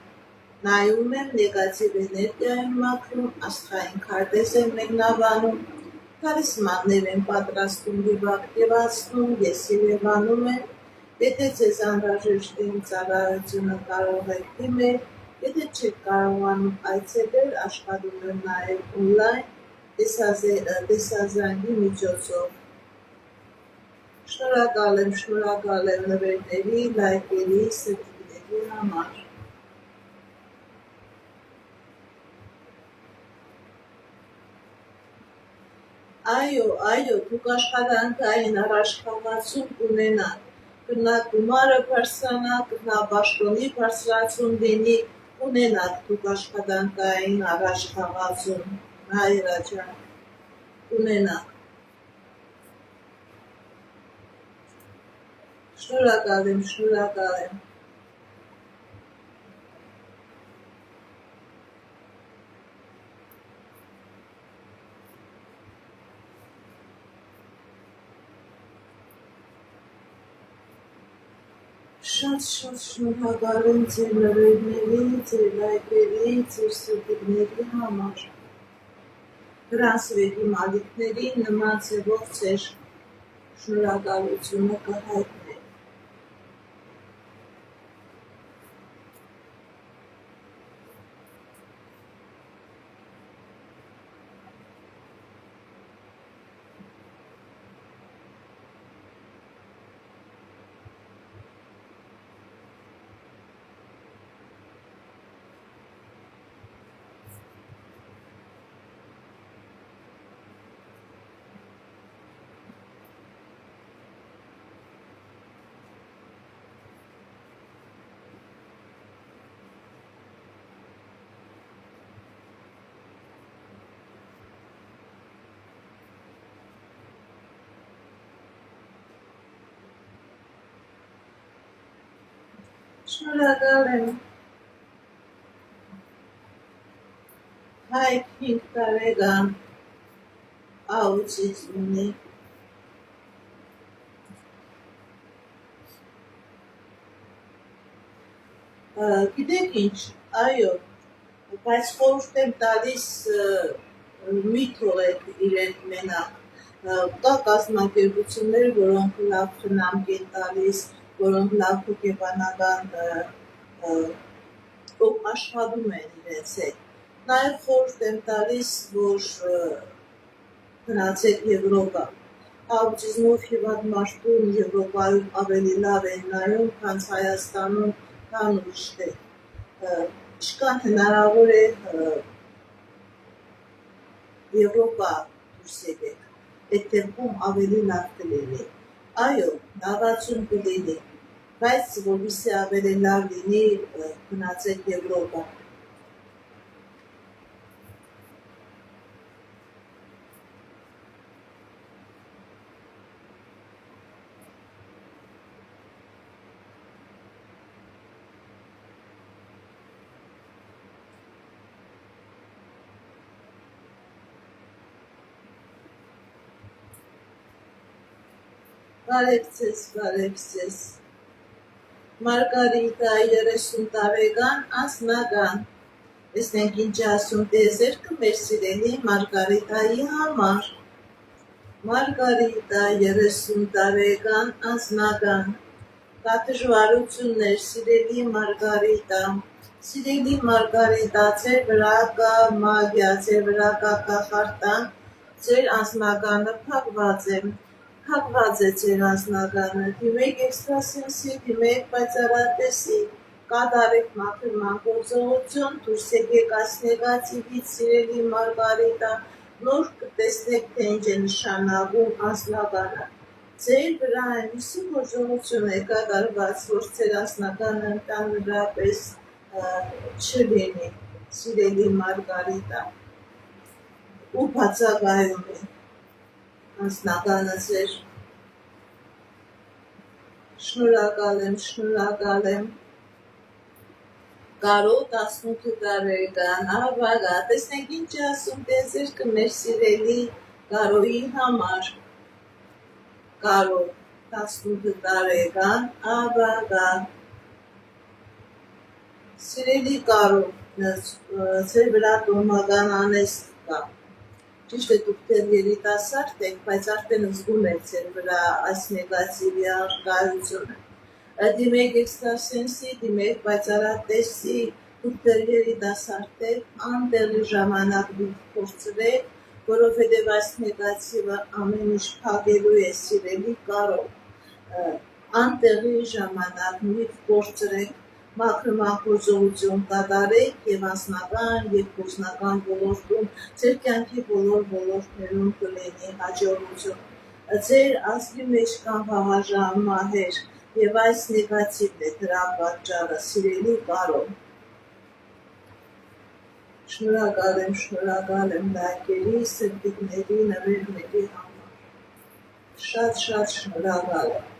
նայում եմ նեգատիվ էներգիայում մաքրում, աստղային քարտեզ եմ մեկնաբանում, թալիսմաններ եմ պատրաստում եւ ակտիվացնում, ես Երևանում եմ, եթե ձեզ անհրաժեշտ է իմ ծառայությունը կարող եք դիմել, եթե չեք կարողանում այցելել, աշխատում եմ նաև օնլայն տեսազանգի միջոցով։ Շնորհակալ եմ նվերների, լայքերի, սրտիկների համար։ Այո, դուք աշխատանքային առաջխաղացում կունենաք, գնագումարը բարձրանաք, գնաբաշխոնի բարձրացում լինի, կունենաք դուք աշխատանքային առաջխաղացում, Նաիրա ջան, կունենաք։ Շնորհակալ եմ։ Շատ շնորհակալ եմ ձեր նվերների, ձեր լայքերի, ձեր սրտիկների համար։ Հրանսվերի մալիքների նման ձևով ձեր շնորհակալությունը կհայտնեք։ Շնորհակալ եմ։ Հայք 5 տարեկան աուտիզմ ունի։ Գիտեք ինչ, այո, բայց խորհուրդ եմ տալիս մի թողեք իրեն մենակ։ Կա կազմակերպություններ, որոնք լավ խնամք են տալիս, որոնք լավ հոգեբանական աշխատում են իրենց հետ։ Նաև խորհուրդ եմ տալիս, որ գնացեք Եվրոպա։ Աուտիզմով հիվանդ մարդուն Եվրոպայում ավելի լավ են նայում, քան Հայաստանում, քան ուրիշտեղ։ Ինչքան հնարավոր է Եվրոպա դուրս եկեք, այդ դեպքում ավելի լավ կլինի։ Այո, լավացում կլինի, բայց որպեսզի ավելի լավ լինի, գնացեք Եվրոպա։ Բարև ձեզ, Մարգարիտա 30 տարեկան անձնական, տեսնենք ինչ ասում տեզերքը մեր սիրելի Մարգարիտայի համար, Մարգարիտա 30 տարեկան անձնական, կա դժվարություններ սիրելի Մարգարիտա, ձեր վրա կա մագիա, ձեր վրա կա կախարդան, ձեր անձնականը փակված է ձեր անձնականը, դիմեք էքստրասենսի, դիմեք պայծառատեսի, կատարեք մաքրման գործողություն, դուրս եկեք այս նեգատիվից սիրելի Մարգարիտա, նոր կտեսնեք, թե ինչ է նշանակում անձնականը։ Ձեր վրա այնպիսի գործողություն է կատարված, որ ձեր անձնականը ընդհանրապես չլինի, սիրելի Մարգարիտա, ու բացակայում է անձնականը ձեր։ Շնորհակալ եմ, Կարո 18 տարեկան, ավագա, տեսնենք ինչ ասում տեզերքը մեր սիրելի Կարոյի համար, Կարո 18 տարեկան, ավագա, սիրելի Կարո, ձեր վրա տոհմական անեստ կա, ճիշտ է դուք դեռ երիտասարդ եք, բայց արդեն զգում եք ձեր վրա այս նեգատիվի առկայությունը։ Դիմեք էքստրասենսի, դիմեք պայծառատեսի, դուք դեռ երիտասարդ եք, անտեղի ժամանակ դուք փորձրեք, որովհետև այս նեգատիվը ամեն ինչ փակելու է սիրելի Կարո։ Անտեղի ժամանակ մի փորձրեք, մաքրման գործողություն կատարեք եւ անձնական եւ գործնական ոլորտում ձեր կյանքի բոլոր ոլորտներում կլինի հաջողություն։ Ձեր ազգի մեջ կան վաղաժամ մահեր եւ այս նեգատիվն է դրա պատճառը, սիրելի Կարո։ Շնորհակալ եմ լայքերի, սրտիկների, նվերների համար։ Շատ շնորհակալ եմ։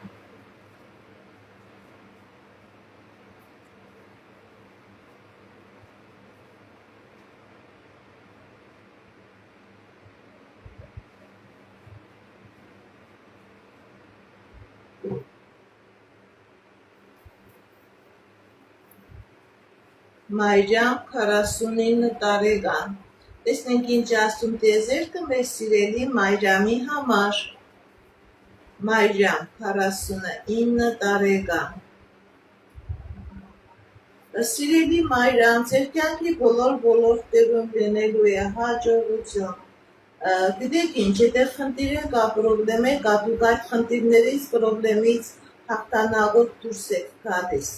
Մայրամ 49 տարեկան, տեսնենք ինչ ասում տեզերքը մեր սիրելի Մայրամի համար, Մայրամ 49 տարեկան, սիրելի Մայրամ, ձեր կյանքի բոլոր ոլորտներում լինելու է հաջողություն, գիտեք ինչ, եթե խնդիր կա, պրոբլեմ կա, դուք այդ խնդիրներից, պրոբլեմից հաղթանակով դուրս եք գալիս։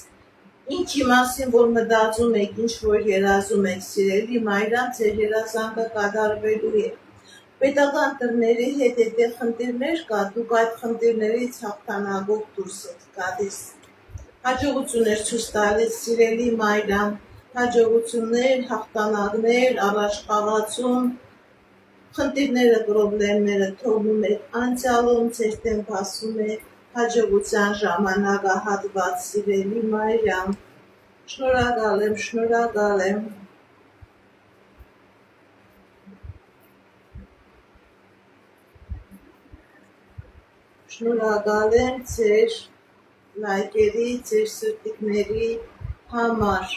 Ինչի մասին, որ մտածում եք, ինչ որ երազում եք, սիրելի Մայրամ, ձեր երազանքը կատարվելու է։ Պետական դռների հետ եթե խնդիրներ կա, դուք այդ խնդիրներից հաղթանակով դուրս եք գալիս։ Հաջողություններ ցույց տալիս, սիրելի Մայրամ, հաջողություններ, հաղթանակներ, առաջխաղացում, խնդիրները, պրոբլեմները թողնում եք անցյալում, ձեր դեմ բացում եք հաջողության ժամանակահատված, սիրելի Մայրամ, շնորհակալ եմ, Շնորհակալ եմ ձեր լայքերի, ձեր սրտիկների համար։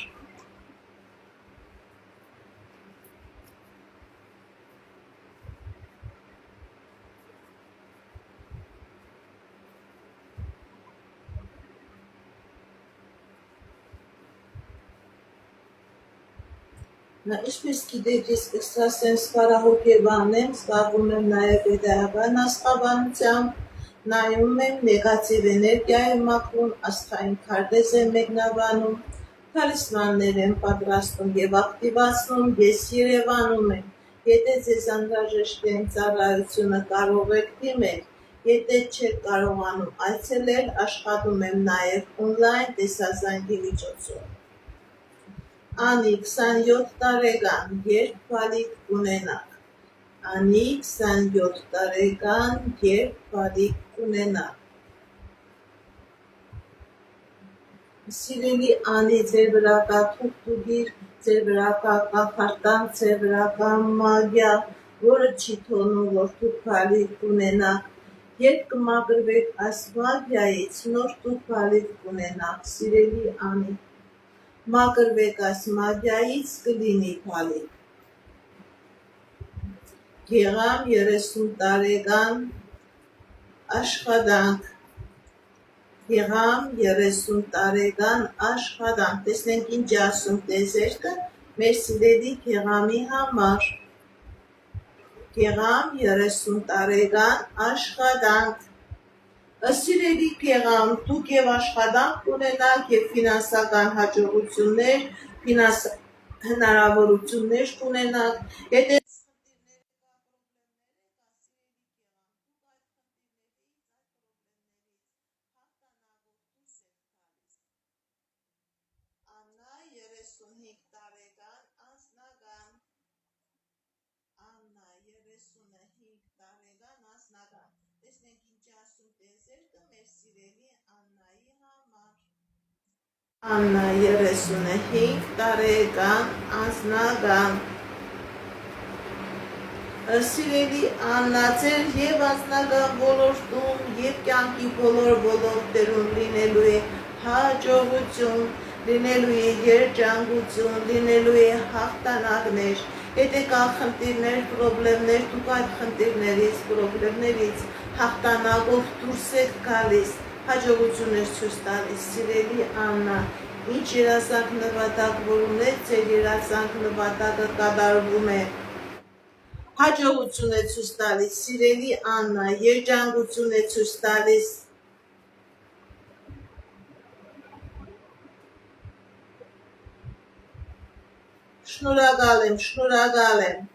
Ինչպես գիտեք, ես էքստրասենս կարահոգեբան եմ, զբաղվում եմ նաև պետական աստղաբանությամբ, նայում եմ նեգատիվ էներգիա եմ մաքրում, աստղային քարտեզ եմ մեկնաբանում, թալիսմաններ եմ պատրաստում և ակտիվացնում, ես Երևանում եմ, եթե ձեզ անհրաժեշտ է իմ ծառայությունը կարող եք դիմել, եթե չեք կարողանում այցելել, աշխատում եմ նաև օնլայն տեսազանգի միջոցով։ Անի 27 տարեկան, երբ բալիկ կունենաք, Անի 27 տարեկան, երբ բալիկ կունենաք։ Սիրելի Անի, ձեր վրա կա թուղթուգիր, ձեր վրա կա կախարդանք, ձեր վրա կա մագիա, որը չի թողնում, որ դուք բալիկ կունենաք։ Երբ կմաքրվեք այս մագիայից, նոր դուք բալիկ կունենաք, սիրելի Անի։ Մաքրվեք այս մագիայից, կլինի բալիկ։ Գեղամ 30 տարեկան, աշխատանք։ Գեղամ 30 տարեկան, աշխատանք։ Տեսնենք ինչ ասում տեզերքը մեր սիրելի Գեղամի համար։ Գեղամ 30 տարեկան, աշխատանք։ Սիրելի Գեղամ, դուք և աշխատանք կունենաք և ֆինանսական հաջողություններ, հնարավորություններ կունենաք, եթե Աննա 35 տարեկան, անձնական, Աննա 35 տարեկան, անձնական, տեսնենք ինչ ասում տեզերքը մեր սիրելի Աննայի համար։ Աննա 35 տարեկան, անձնական, Սիրելի Աննա, ձեր և անձնական ոլորտում, և կյանքի բոլոր ոլորտներում լինելու է հաջողություն, լինելու է երջանկություն, լինելու է հաղթանակներ, եթե կա խնդիրներ, պրոբլեմներ, դուք այդ խնդիրներից, պրոբլեմներից հաղթանակով դուրս եք գալիս, հաջողություններ ցույց տալիս, սիրելի Աննա, ինչ երազանք նպատակ որ ունեք, ձեր երազանք նպատակը կատարվում է, հաջողություն է ցույց տալիս, սիրելի Աննա, երջանկություն է ցույց տալիս։ Շնորհակալ եմ, շնորհակալ եմ։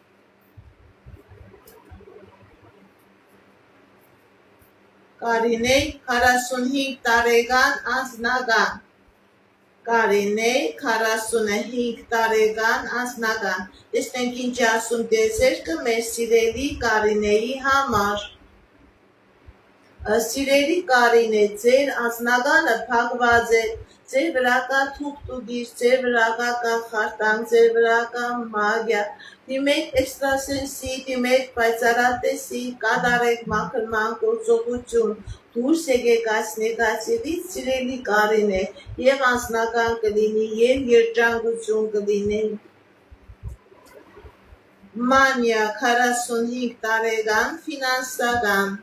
Կարինե 45 տարեկան, անձնական, Կարինե 45 տարեկան, անձնական, տեսնենք ինչ ասում տեզերքը մեր սիրելի Կարինեի համար։ Սիրելի Կարինե, ձեր անձնականը փակված է, ձեր վրա կա թուղթուգիր, ձեր վրա կա կախարդանք, ձեր վրա կա մագիա, դիմեք էքստրասենսի, դիմեք պայծառատեսի, կատարեք մաքրման գործողություն, դուրս եկեք այս նեգատիվից, սիրելի Կարինե, և անձնական կլինի, և երջանկություն կլինի։ Մանյա 45 տարեկան, ֆինանսական,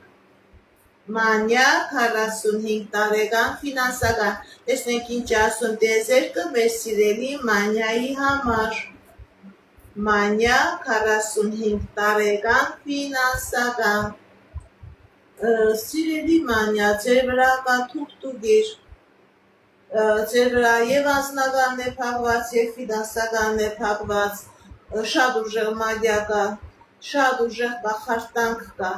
Մանյա 45 տարեկան, ֆինանսական, տեսնենք ինչ ասում տեզերքը մեր սիրելի Մանյայի համար։ Մանյա 45 տարեկան, ֆինանսական, սիրելի Մանյա, ձեր վրա կա թուղթուգիր, ձեր վրա և անձնականն է փակված, և ֆինանսականն է փակված, շատ ուժեղ մագիա կա, շատ ուժեղ կախարդանք կա,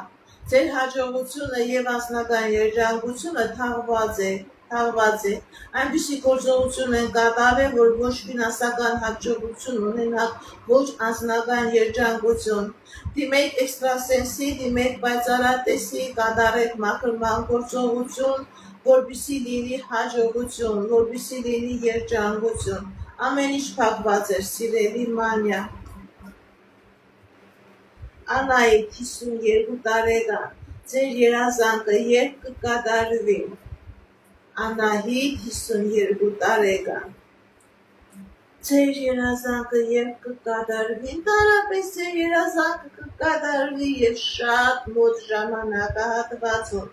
ձեր հաջողությունը և անձնական երջանկությունը թաղված է, այնպիսի գործողություն են կատարել, որ ոչ ֆինանսական հաջողություն ունենաք, ոչ անձնական երջանկություն, դիմեք էքստրասենսի, դիմեք պայծառատեսի, կատարեք մաքրման գործողություն, որպեսզի լինի հաջողություն, որպեսզի լինի երջանկություն, ամեն ինչ փակված էր, սիրելի Մանյա։ Անայի 52 տարեկան, ձեր երազանքը երբ կկատարվի։ Անահիտ 52 տարեկան։ Ձեր երազանքը երբ կկատարվի, ընդհանրապես ձեր երազանքը կկատարվի եւ շատ մոտ ժամանակահատվածում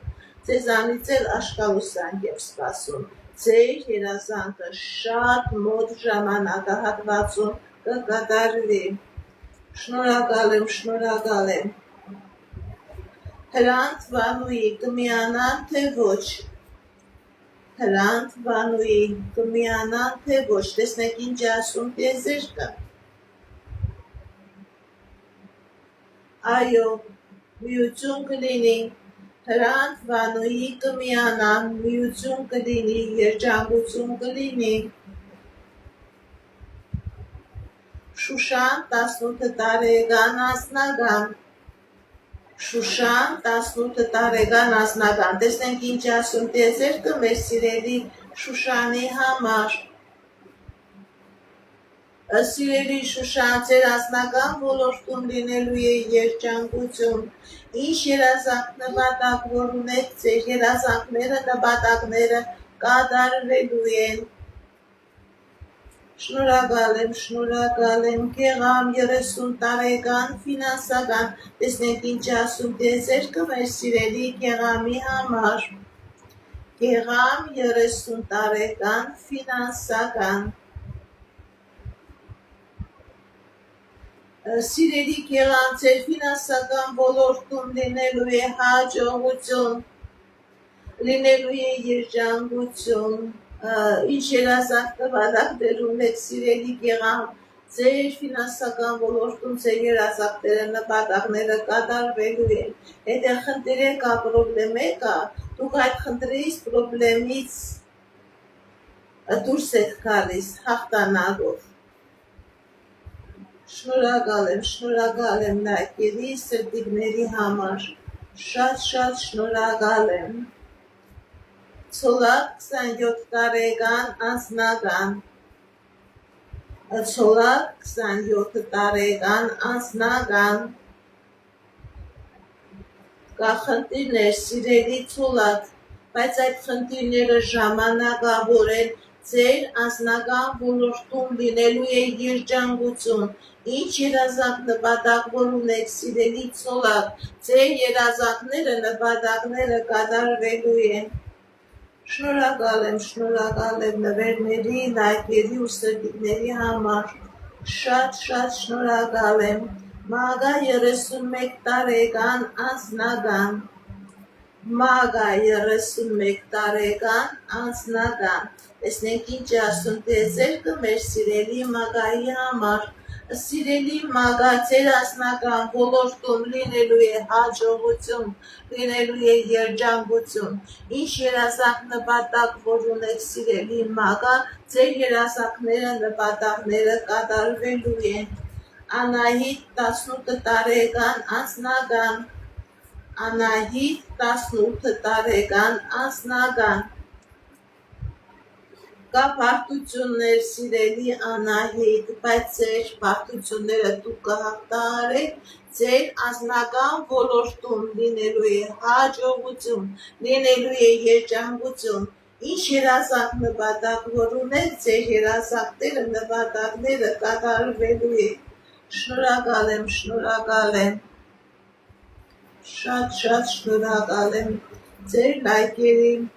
ձեզանից էլ աշխալուսանք եմ սպասում։ Ձեր երազանքը շատ մոտ ժամանակահատվածում կկատարվի։ Շնորհակալ եմ։ Հրանտ Վանուի կմիանան թե ոչ։ Հրանտ Վանուի կմիանան թե ոչ։ Տեսնեք ինչ ասում տիեզերքը։ Այո, միություն կլինի։ Հրանտ Վանուի կմիանան, միություն կլինի, երջանկություն կլինի։ Շուշան 18 տարեկան անձնական։ Շուշան 18 տարեկան անձնական։ Տեսնենք ինչ ասում տիեզերքը մեր սիրելի Շուշանի համար։ Սիրելի Շուշան, ձեր անձնական ոլորտում լինելու է երջանկություն։ Ինչ երազանք նպատակ որ ունեք, ձեր երազանքները, նպատակները կատարվելու են։ Շնորհակալ եմ, Գեղամ 30 տարեկան ֆինանսական, տեսնենք ինչ ասում տիեզերքը մեր սիրելի Գեղամի համար։ Գեղամ 30 տարեկան ֆինանսական։ Սիրելի Գեղամ, ձեր ֆինանսական ոլորտում լինելու է հաջողություն, լինելու է երջանկություն, ինչ երազանք նպատակներ ունեք սիրելի Գեղամ, ձեր ֆինանսական ոլորտում ձեր երազանքները, նպատակները կատարվելու են։ Եթե խնդիրը կա, պրոբլեմ կա, դուք այդ խնդրից, պրոբլեմից դուրս եք գալիս հաղթանակով։ Շնորհակալ եմ լայքերի, սրտիկների համար։ Շատ շնորհակալ եմ։ Ցոլակ 27 տարեկան անձնական։ Ցոլակ 27 տարեկան անձնական։ Կա խնդիրներ, սիրելի Ցոլակ, բայց այդ խնդիրները ժամանակավոր են, ձեր անձնական ոլորտում լինելու է երջանկություն։ Ինչ երազանք նպատակ որ ունեք սիրելի Ցոլակ, ձեր երազանքները, նպատակները կատարվելու են։ Շնորհակալ եմ նվերների, լայքերի ու սրտիկների համար։ Շատ շնորհակալ եմ։ Մագա 31 տարեկան անձնական։ Մագա 31 տարեկան անձնական։ Տեսնենք ինչ ասում տիեզերքը մեր սիրելի Մագայի համար։ Սիրելի Մագա, ձեր անձնական ոլորտում լինելու է հաջողություն, լինելու է երջանկություն։ Ինչ երազանք նպատակ որ ունեք սիրելի Մագա, ձեր երազանքները, նպատակները կատարվելու են։ Անահիտ 18 տարեկան անձնական։ Անահիտ 18 տարեկան անձնական։ Կա բարդություններ սիրելի Անահիտ, բայց ձեր բարդությունները դուք կհաղթահարեք, ձեր անձնական ոլորտում լինելու է հաջողություն, լինելու է երջանկություն։ Ինչ երազանք նպատակ որ ունեք, ձեր երազանքները, նպատակները կատարվելու է։ Շնորհակալ եմ։ Շատ շնորհակալ եմ ձեր լայքերին։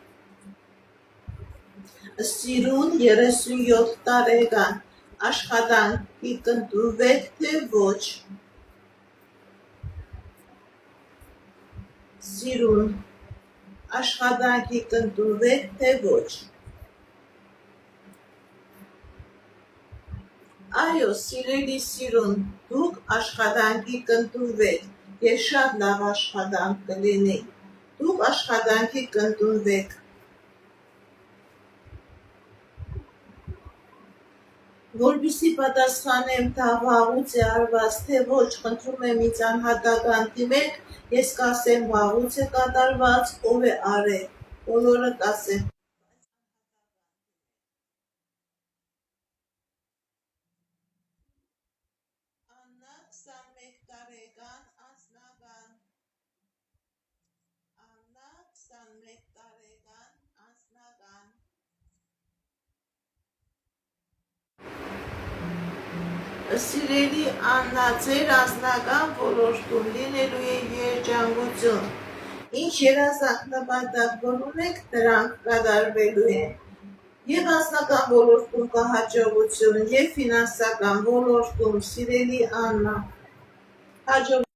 Սիրուն 37 տարեկան, աշխատանքի կընդունվեք թե ոչ։ Սիրուն, աշխատանքի կընդունվեք թե ոչ։ Այո, սիրելի Սիրուն, դուք աշխատանքի կընդունվեք եւ շատ լավ աշխատանք կլինի։ Դուք աշխատանքի կընդունվեք։ Որպեսզի պատասխանեմ դա վաղուց է արված, թե ոչ, խնդրում եմ ինձ անհատական դիմեք, ես կասեմ վաղուց է կատարված, ով է արել, բոլորը կասեն։ Աննա 21 տարեկան անձնական։ Սիրելի Աննա, ձեր անձնական ոլորտում լինելու է երջանկություն, ինչ երազանք նպատակ որ ունեք, դրանք կատարվելու են։ Եվ անձնական ոլորտում կա հաջողություն, եւ ֆինանսական ոլորտում, սիրելի Աննա, հաջողություն